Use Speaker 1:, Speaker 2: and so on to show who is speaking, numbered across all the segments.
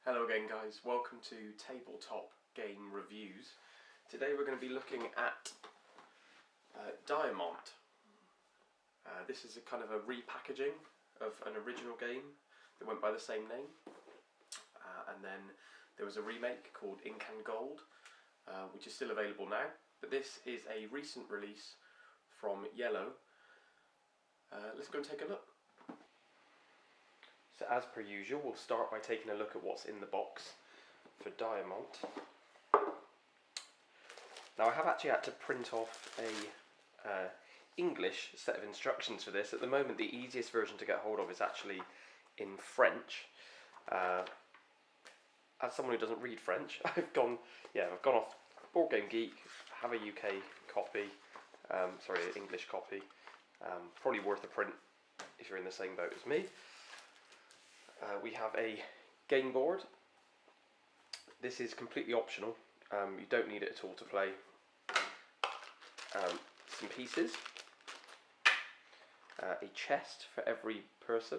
Speaker 1: Hello again guys, welcome to Tabletop Game Reviews. Today we're going to be looking at Diamant. This is a kind of a repackaging of an original game that went by the same name. And then there was a remake called Ink and Gold, which is still available now. But this is a recent release from Yellow. Let's go and take a look. So as per usual, we'll start by taking a look at what's in the box for Diamant. Now I have actually had to print off a English set of instructions for this. At the moment the easiest version to get hold of is actually in French. As someone who doesn't read French, I've gone off Board Game Geek, have a UK copy, English copy. Probably worth a print if you're in the same boat as me. We have a game board. This is completely optional. You don't need it at all to play. Some pieces. A chest for every person.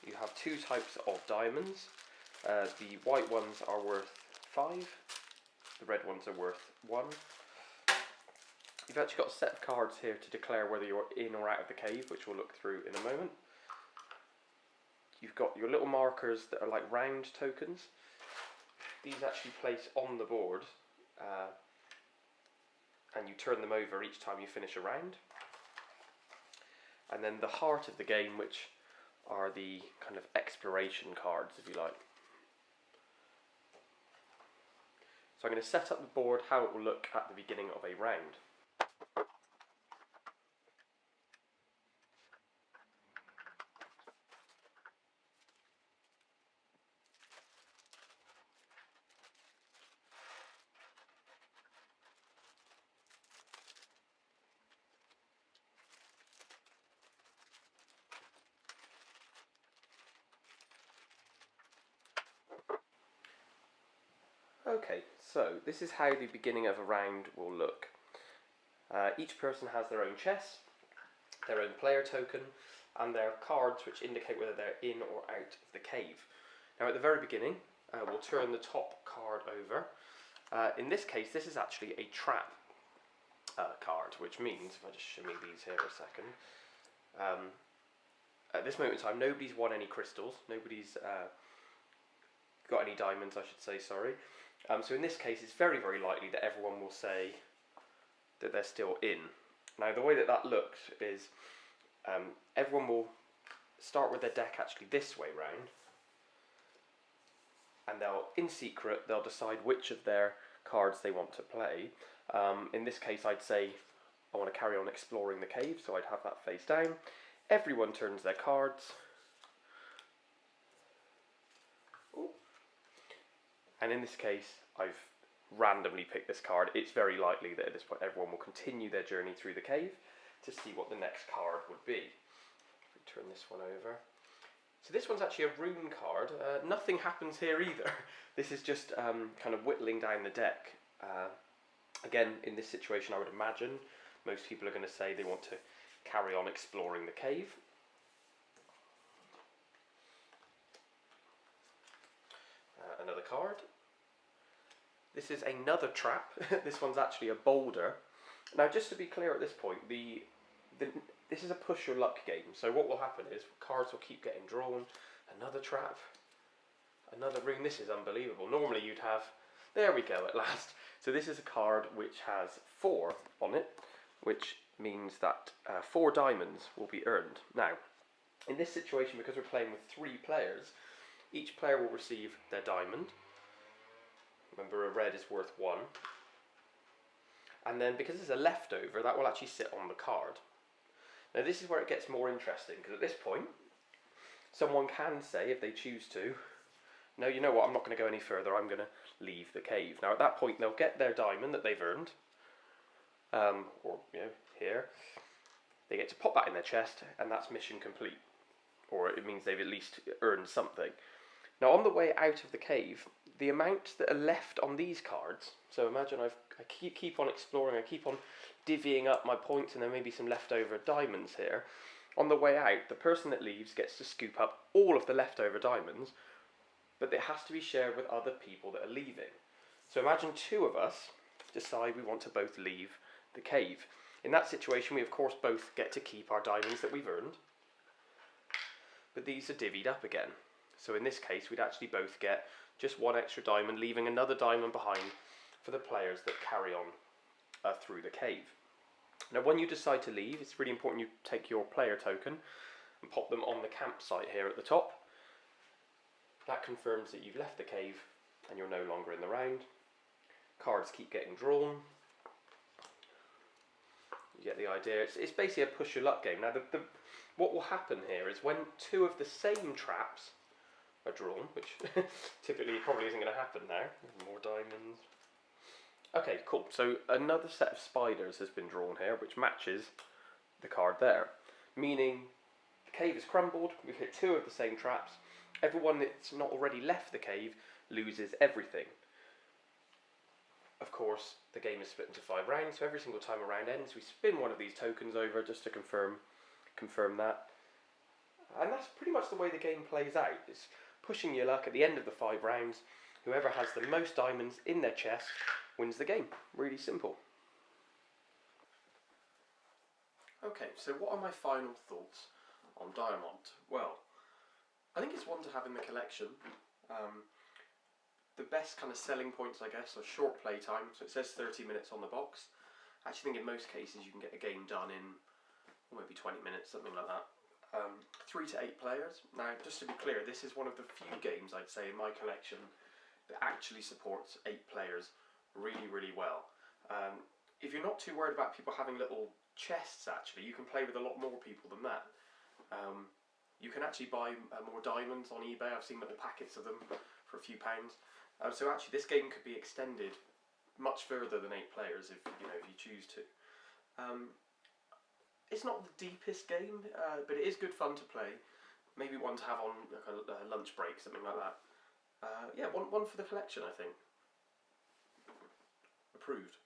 Speaker 1: You have two types of diamonds. The white ones are worth 5. The red ones are worth 1. You've actually got a set of cards here to declare whether you're in or out of the cave, which we'll look through in a moment. You've got your little markers that are like round tokens. These actually place on the board, and you turn them over each time you finish a round. And then the heart of the game, which are the kind of exploration cards, if you like. So I'm going to set up the board how it will look at the beginning of a round. Okay, so this is how the beginning of a round will look. Each person has their own chest, their own player token, and their cards which indicate whether they're in or out of the cave. Now at the very beginning, we'll turn the top card over. In this case, this is actually a trap card, which means, if I just shimmy these here a second, at this moment in time, nobody's won any crystals, nobody's got any diamonds, I should say, sorry. So in this case, it's very, very likely that everyone will say that they're still in. Now, the way that that looks is everyone will start with their deck actually this way round, and in secret, they'll decide which of their cards they want to play. In this case, I'd say I want to carry on exploring the cave, so I'd have that face down. Everyone turns their cards. And in this case, I've randomly picked this card. It's very likely that at this point everyone will continue their journey through the cave to see what the next card would be. If we turn this one over. So this one's actually a rune card. Nothing happens here either. This is just kind of whittling down the deck. Again, in this situation, I would imagine most people are going to say they want to carry on exploring the cave. Another card. This is another trap. This one's actually a boulder. Now, just to be clear at this point, this is a push your luck game. So what will happen is cards will keep getting drawn. Another trap. Another rune. This is unbelievable. Normally you'd have... There we go at last. So this is a card which has 4 on it, which means that 4 diamonds will be earned. Now, in this situation, because we're playing with 3 players, each player will receive their diamond. Remember, a red is worth 1. And then, because it's a leftover, that will actually sit on the card. Now, this is where it gets more interesting, because at this point, someone can say, if they choose to, no, you know what, I'm not going to go any further, I'm going to leave the cave. Now, at that point, they'll get their diamond that they've earned, or, here. They get to pop that in their chest, and that's mission complete. Or it means they've at least earned something. Now, on the way out of the cave, the amounts that are left on these cards, so imagine I keep on exploring, I keep on divvying up my points and there may be some leftover diamonds here. On the way out, the person that leaves gets to scoop up all of the leftover diamonds, but it has to be shared with other people that are leaving. So imagine two of us decide we want to both leave the cave. In that situation, we of course both get to keep our diamonds that we've earned, but these are divvied up again. So in this case, we'd actually both get just one extra diamond, leaving another diamond behind for the players that carry on through the cave. Now when you decide to leave, it's really important you take your player token and pop them on the campsite here at the top. That confirms that you've left the cave and you're no longer in the round. Cards keep getting drawn. You get the idea. It's basically a push your luck game. Now what will happen here is when two of the same traps are drawn, which typically probably isn't going to happen now. More diamonds. Okay, cool. So another set of spiders has been drawn here, which matches the card there. Meaning the cave is crumbled, we've hit two of the same traps. Everyone that's not already left the cave loses everything. Of course, the game is split into 5 rounds, so every single time a round ends, we spin one of these tokens over just to confirm that. And that's pretty much the way the game plays out. It's pushing your luck at the end of the 5 rounds. Whoever has the most diamonds in their chest wins the game. Really simple. Okay, so what are my final thoughts on Diamant? Well, I think it's one to have in the collection. The best kind of selling points, I guess, are short play time. So it says 30 minutes on the box. I actually think in most cases you can get a game done in maybe 20 minutes, something like that. 3 to 8 players. Now, just to be clear, this is one of the few games, I'd say, in my collection that actually supports 8 players really, really well. If you're not too worried about people having little chests, actually, you can play with a lot more people than that. You can actually buy more diamonds on eBay. I've seen little packets of them for a few pounds. So actually, this game could be extended much further than 8 players if you choose to. It's not the deepest game, but it is good fun to play. Maybe one to have on like a lunch break, something like that. Yeah, one for the collection, I think. Approved.